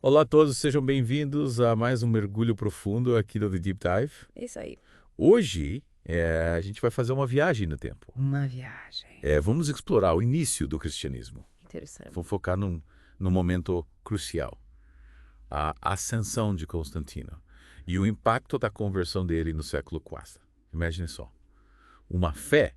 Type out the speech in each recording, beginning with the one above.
Olá a todos, sejam bem-vindos a mais um mergulho profundo aqui do The Deep Dive. Isso aí. Hoje, a gente vai fazer uma viagem no tempo. Uma viagem. Vamos explorar o início do cristianismo. Interessante. Vamos focar num momento crucial. A ascensão de Constantino e o impacto da conversão dele no século IV. Imagine só. Uma fé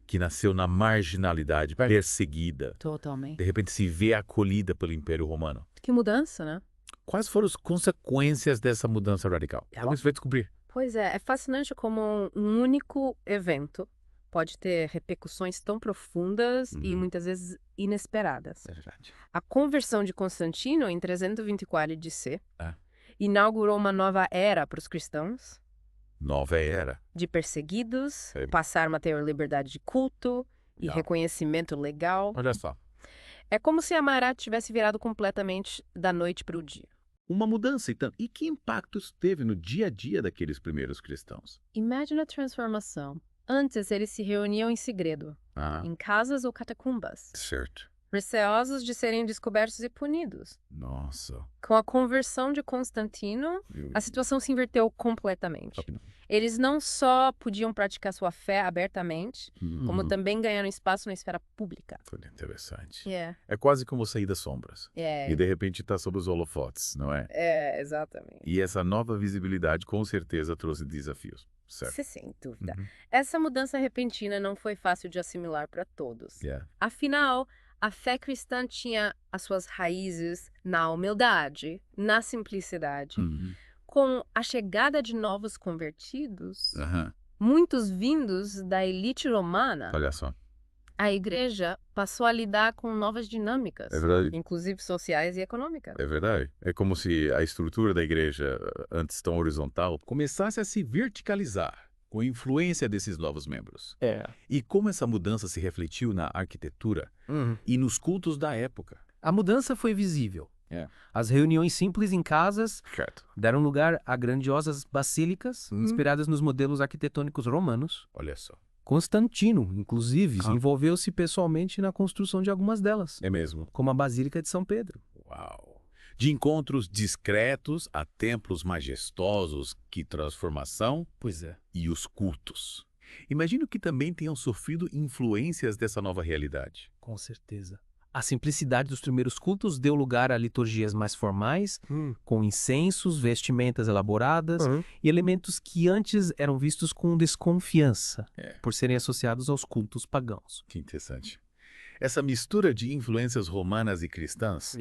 que nasceu na marginalidade, perseguida, Totalmente. de repente se vê acolhida pelo Império Romano. Que mudança, né? Quais foram as consequências dessa mudança radical? Vamos ver descobrir. Pois é fascinante como um único evento pode ter repercussões tão profundas e muitas vezes inesperadas. É verdade. A conversão de Constantino em 324 de.C. É. inaugurou uma nova era para os cristãos, Nova era. de perseguidos, É. passaram a ter liberdade de culto e Não. reconhecimento legal. Olha só. É como se a Mará tivesse virado completamente da noite para o dia. Uma mudança, então. E que impactos teve no dia a dia daqueles primeiros cristãos? Imagine a transformação. Antes, eles se reuniam em segredo, em casas ou catacumbas, Certo. receosos de serem descobertos e punidos. Nossa. Com a conversão de Constantino, a situação se inverteu completamente. Eles não só podiam praticar sua fé abertamente, como também ganharam espaço na esfera pública. Foi interessante. É, É quase como sair das sombras. E de repente está sob os holofotes, não é? exatamente. E essa nova visibilidade com certeza trouxe desafios. Certo. Sem dúvida. Essa mudança repentina não foi fácil de assimilar para todos. Afinal, a fé cristã tinha as suas raízes na humildade, na simplicidade. Com a chegada de novos convertidos, muitos vindos da elite romana, Olha só. a igreja passou a lidar com novas dinâmicas, É verdade. inclusive sociais e econômicas. É verdade. É como se a estrutura da igreja, antes tão horizontal, começasse a se verticalizar com a influência desses novos membros. E como essa mudança se refletiu na arquitetura e nos cultos da época. A mudança foi visível. É. As reuniões simples em casas Certo. deram lugar a grandiosas basílicas inspiradas nos modelos arquitetônicos romanos. Olha só. Constantino, inclusive, envolveu-se pessoalmente na construção de algumas delas, É mesmo. como a Basílica de São Pedro. Uau. De encontros discretos a templos majestosos, que transformação, Pois é. e os cultos. Imagino que também tenham sofrido influências dessa nova realidade. Com certeza. A simplicidade dos primeiros cultos deu lugar a liturgias mais formais, com incensos, vestimentas elaboradas e elementos que antes eram vistos com desconfiança, por serem associados aos cultos pagãos. Que interessante. Essa mistura de influências romanas e cristãs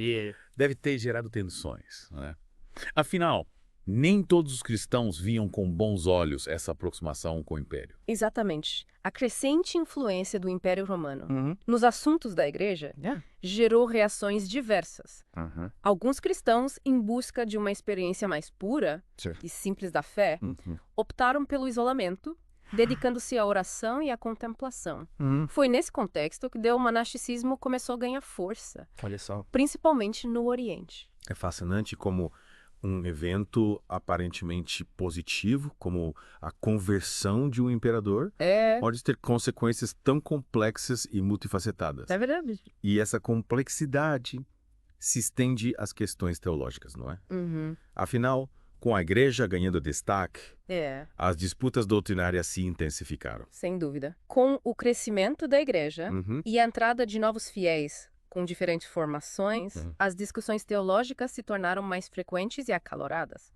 deve ter gerado tensões, né? Afinal, nem todos os cristãos viam com bons olhos essa aproximação com o Império. Exatamente. A crescente influência do Império Romano nos assuntos da igreja gerou reações diversas. Alguns cristãos, em busca de uma experiência mais pura e simples da fé, optaram pelo isolamento, dedicando-se à oração e à contemplação. Foi nesse contexto que o monasticismo começou a ganhar força, Olha só. principalmente no Oriente. É fascinante como um evento aparentemente positivo, como a conversão de um imperador, pode ter consequências tão complexas e multifacetadas. É verdade. E essa complexidade se estende às questões teológicas, não é? Afinal, com a igreja ganhando destaque, as disputas doutrinárias se intensificaram. Sem dúvida. Com o crescimento da igreja e a entrada de novos fiéis com diferentes formações, as discussões teológicas se tornaram mais frequentes e acaloradas.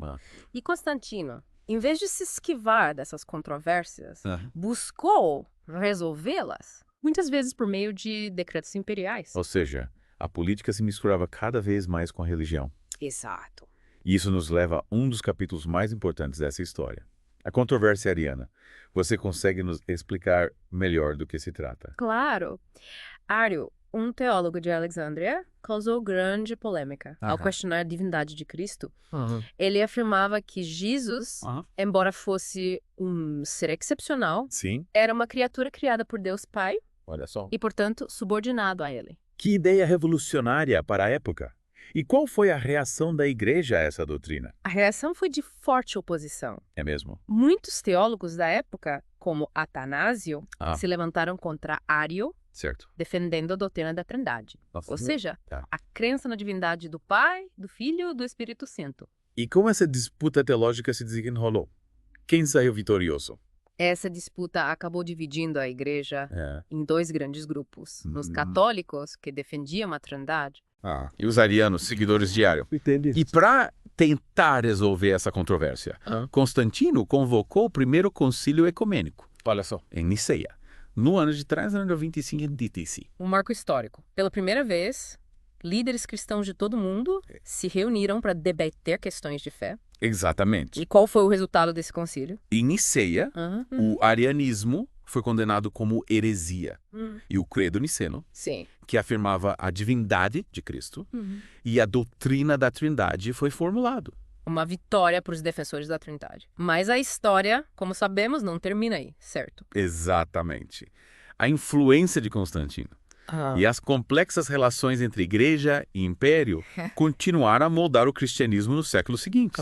E Constantino, em vez de se esquivar dessas controvérsias, buscou resolvê-las, muitas vezes por meio de decretos imperiais. Ou seja, a política se misturava cada vez mais com a religião. Exato. E isso nos leva a um dos capítulos mais importantes dessa história. A controvérsia ariana. Você consegue nos explicar melhor do que se trata? Claro. Ário, um teólogo de Alexandria, causou grande polêmica ao questionar a divindade de Cristo. Ele afirmava que Jesus, embora fosse um ser excepcional, Sim. era uma criatura criada por Deus Pai Olha só. e, portanto, subordinado a ele. Que ideia revolucionária para a época. E qual foi a reação da igreja a essa doutrina? A reação foi de forte oposição. É mesmo? Muitos teólogos da época, como Atanásio, se levantaram contra Ário Certo. defendendo a doutrina da Trindade. Nossa, Ou seja, tá. a crença na divindade do Pai, do Filho e do Espírito Santo. E como essa disputa teológica se desenrolou? Quem saiu vitorioso? Essa disputa acabou dividindo a igreja em dois grandes grupos. Os católicos, que defendiam a Trindade. E os arianos, seguidores de Ário. Entendi. E para tentar resolver essa controvérsia, Constantino convocou o primeiro concílio ecumênico. Olha só. Em Niceia. No ano de 325 a.C. Um marco histórico. Pela primeira vez, líderes cristãos de todo mundo se reuniram para debater questões de fé. Exatamente. E qual foi o resultado desse concílio? Em Niceia, o arianismo foi condenado como heresia. E o credo niceno, Sim. que afirmava a divindade de Cristo, e a doutrina da Trindade foi formulado. Uma vitória para os defensores da Trindade. Mas a história, como sabemos, não termina aí, certo? Exatamente. A influência de Constantino e as complexas relações entre igreja e império continuaram a moldar o cristianismo no século seguinte,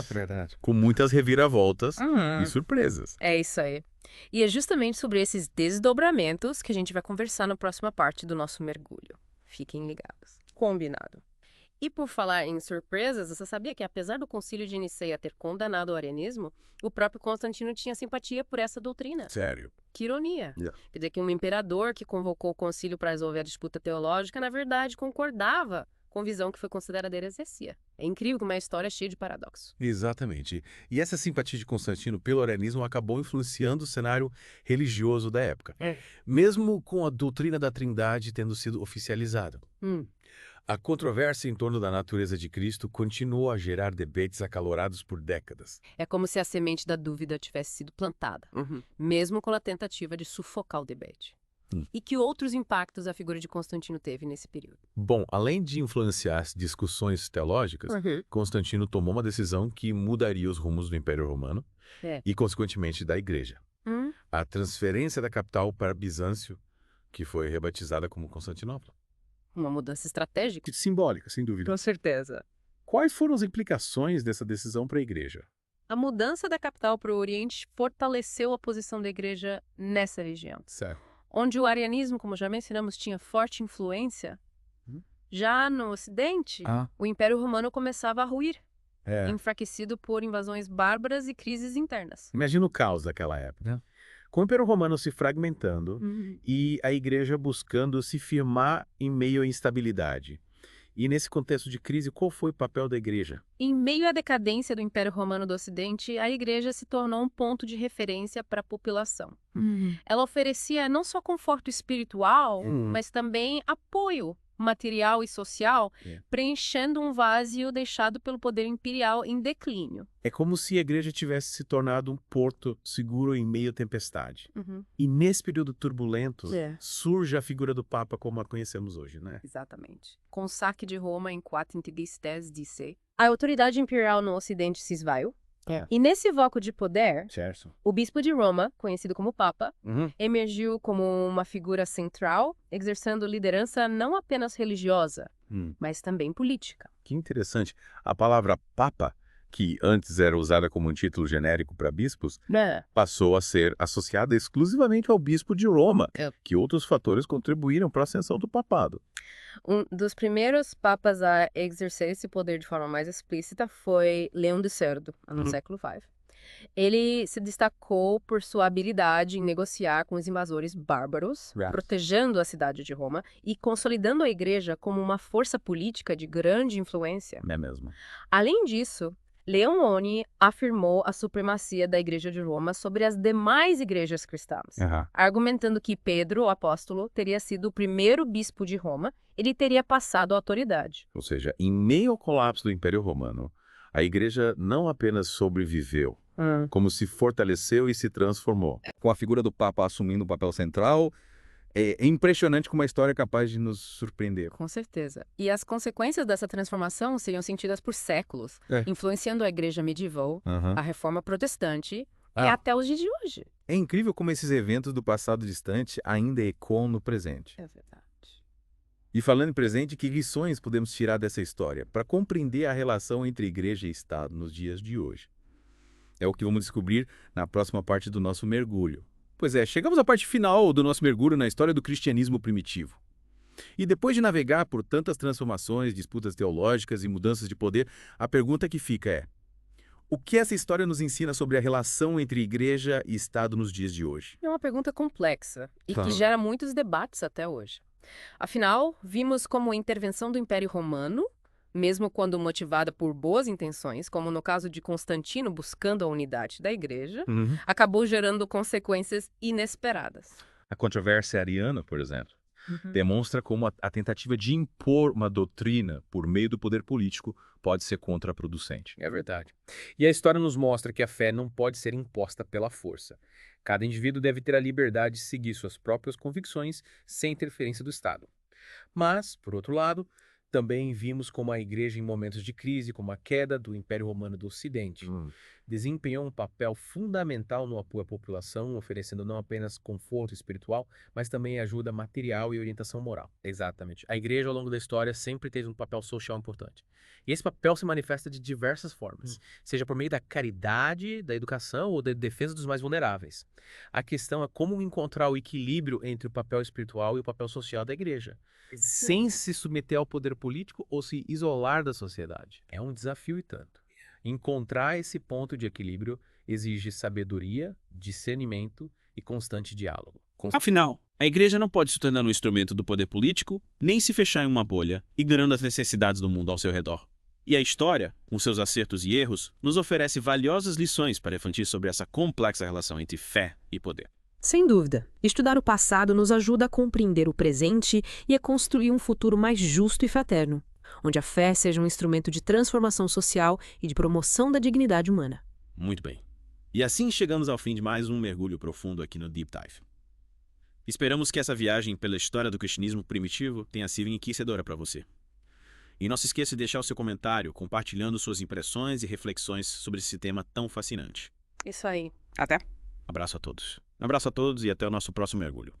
com muitas reviravoltas e surpresas. É isso aí. E é justamente sobre esses desdobramentos que a gente vai conversar na próxima parte do nosso mergulho. Fiquem ligados. Combinado. E por falar em surpresas, você sabia que apesar do Concílio de Niceia ter condenado o arianismo, o próprio Constantino tinha simpatia por essa doutrina? Sério. Que ironia. Quer dizer que um imperador que convocou o concílio para resolver a disputa teológica, na verdade, concordava com visão que foi considerada heresia. É incrível como é uma história cheia de paradoxos. Exatamente. E essa simpatia de Constantino pelo arianismo acabou influenciando o cenário religioso da época, mesmo com a doutrina da Trindade tendo sido oficializada. A controvérsia em torno da natureza de Cristo continuou a gerar debates acalorados por décadas. É como se a semente da dúvida tivesse sido plantada, mesmo com a tentativa de sufocar o debate. E que outros impactos a figura de Constantino teve nesse período? Bom, além de influenciar as discussões teológicas, Constantino tomou uma decisão que mudaria os rumos do Império Romano e, consequentemente, da Igreja. A transferência da capital para Bizâncio, que foi rebatizada como Constantinopla. Uma mudança estratégica? Simbólica, sem dúvida. Com certeza. Quais foram as implicações dessa decisão para a Igreja? A mudança da capital para o Oriente fortaleceu a posição da Igreja nessa região. Certo. Onde o arianismo, como já mencionamos, tinha forte influência, já no Ocidente, o Império Romano começava a ruir, enfraquecido por invasões bárbaras e crises internas. Imagina o caos daquela época. Com o Império Romano se fragmentando e a Igreja buscando se firmar em meio à instabilidade. E nesse contexto de crise, qual foi o papel da Igreja? Em meio à decadência do Império Romano do Ocidente, a Igreja se tornou um ponto de referência para a população. Ela oferecia não só conforto espiritual, mas também apoio material e social, preenchendo um vazio deixado pelo poder imperial em declínio. É como se a Igreja tivesse se tornado um porto seguro em meio à tempestade. E nesse período turbulento, surge a figura do Papa como a conhecemos hoje, né? Exatamente. Com o saque de Roma em 410 DC, a autoridade imperial no Ocidente se esvaiu. E nesse vácuo de poder, o bispo de Roma, conhecido como Papa, emergiu como uma figura central, exercendo liderança não apenas religiosa, mas também política. Que interessante. A palavra Papa, que antes era usada como um título genérico para bispos, passou a ser associada exclusivamente ao bispo de Roma, que outros fatores contribuíram para a ascensão do papado. Um dos primeiros papas a exercer esse poder de forma mais explícita foi Leão de Cerdo, no século V. Ele se destacou por sua habilidade em negociar com os invasores bárbaros, protegendo a cidade de Roma e consolidando a igreja como uma força política de grande influência. É mesmo. Além disso, Leone afirmou a supremacia da Igreja de Roma sobre as demais igrejas cristãs, argumentando que Pedro, o apóstolo, teria sido o primeiro bispo de Roma, ele teria passado a autoridade. Ou seja, em meio ao colapso do Império Romano, a Igreja não apenas sobreviveu, como se fortaleceu e se transformou. Com a figura do Papa assumindo um papel central, é impressionante como a história é capaz de nos surpreender. Com certeza. E as consequências dessa transformação seriam sentidas por séculos, influenciando a igreja medieval, a reforma protestante e até os dias de hoje. É incrível como esses eventos do passado distante ainda ecoam no presente. É verdade. E falando em presente, que lições podemos tirar dessa história para compreender a relação entre igreja e Estado nos dias de hoje? É o que vamos descobrir na próxima parte do nosso mergulho. Pois Pois é, chegamos à parte final do nosso mergulho na história do cristianismo primitivo. E depois de navegar por tantas transformações, disputas teológicas e mudanças de poder, a pergunta que fica é: o que essa história nos ensina sobre a relação entre igreja e Estado nos dias de hoje? É uma pergunta complexa e que gera muitos debates até hoje. Afinal, vimos como a intervenção do Império Romano, mesmo quando motivada por boas intenções, como no caso de Constantino buscando a unidade da igreja, acabou gerando consequências inesperadas. A controvérsia ariana, por exemplo, demonstra como a tentativa de impor uma doutrina por meio do poder político pode ser contraproducente. É verdade. E a história nos mostra que a fé não pode ser imposta pela força. Cada indivíduo deve ter a liberdade de seguir suas próprias convicções sem interferência do Estado. Mas, por outro lado, também vimos como a igreja em momentos de crise, como a queda do Império Romano do Ocidente, desempenhou um papel fundamental no apoio à população, oferecendo não apenas conforto espiritual, mas também ajuda material e orientação moral. Exatamente. A igreja, ao longo da história, sempre teve um papel social importante. E esse papel se manifesta de diversas formas, seja por meio da caridade, da educação ou da defesa dos mais vulneráveis. A questão é como encontrar o equilíbrio entre o papel espiritual e o papel social da igreja, sem se submeter ao poder político ou se isolar da sociedade. É um desafio e tanto. Encontrar esse ponto de equilíbrio exige sabedoria, discernimento e constante diálogo. Afinal, a igreja não pode se tornar um instrumento do poder político, nem se fechar em uma bolha, ignorando as necessidades do mundo ao seu redor. E a história, com seus acertos e erros, nos oferece valiosas lições para refletir sobre essa complexa relação entre fé e poder. Sem dúvida, estudar o passado nos ajuda a compreender o presente e a construir um futuro mais justo e fraterno, onde a fé seja um instrumento de transformação social e de promoção da dignidade humana. Muito bem. E assim chegamos ao fim de mais um mergulho profundo aqui no Deep Dive. Esperamos que essa viagem pela história do cristianismo primitivo tenha sido enriquecedora para você. E não se esqueça de deixar o seu comentário, compartilhando suas impressões e reflexões sobre esse tema tão fascinante. Isso aí. Até! Abraço a todos. Um abraço a todos e até o nosso próximo mergulho.